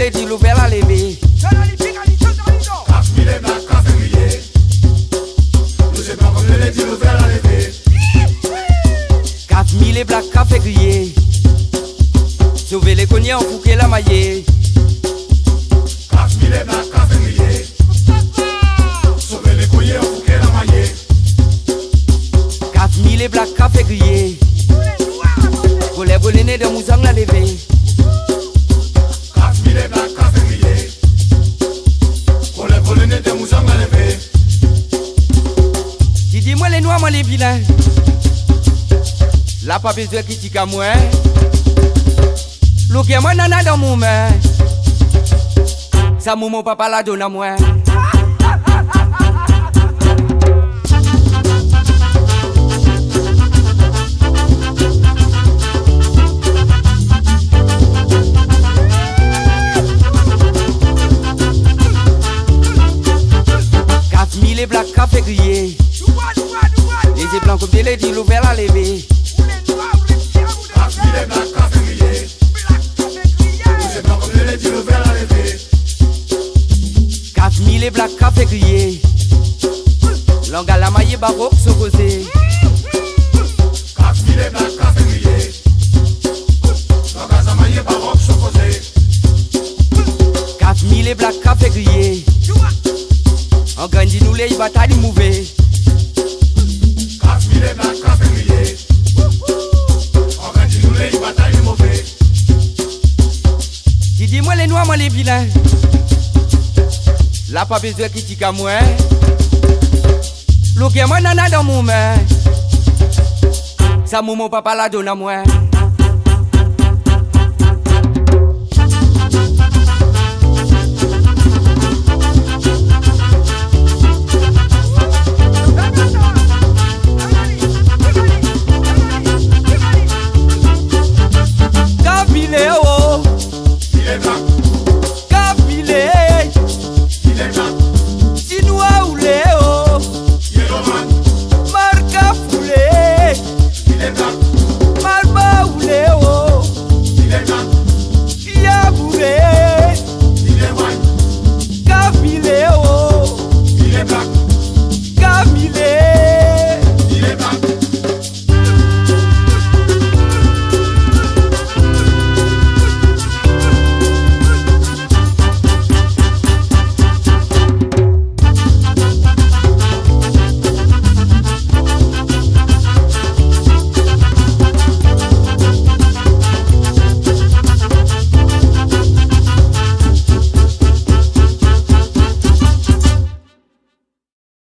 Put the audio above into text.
les dit l'ouvert la lever. Mille black café grillé. Nous c'est pas comme les dit l'ouvert la lever. 4000 black café grillé. Sauver les cognets en fouquet la maillée. 4000 black café grillé. Sauver les cognets en fouquet la maillée. 4000 black café grillé. Pour les volets de mousang la lever. 4000 black café grillé. Pour les volets de mousang la lever. Tu dis moi les noirs, moi les vilains. Là pas besoin qui tique à moi. L'eau qui est moi nana dans mon main. Ça mon papa la donne à moi. Les black café grillé. Les blancs comme des ladies l'ouvert la lever. 4000 black café grillé. Nous c'est pas comme les ladies l'ouvert la lever. 4000 black café grillé. L'anga la maille baroque se poser. 4000 black café grillé. L'anga la maille baroque se poser. 4000 black café grillé. On grandit nous les batailles mauvais. 4000 black café grillé. On grandit nous les batailles mauvais. Tu dis moi les noirs, moi les vilains. Là pas besoin qui tique à moi. L'eau qui est moi nana dans mon main. Ça mon papa la donne à moi.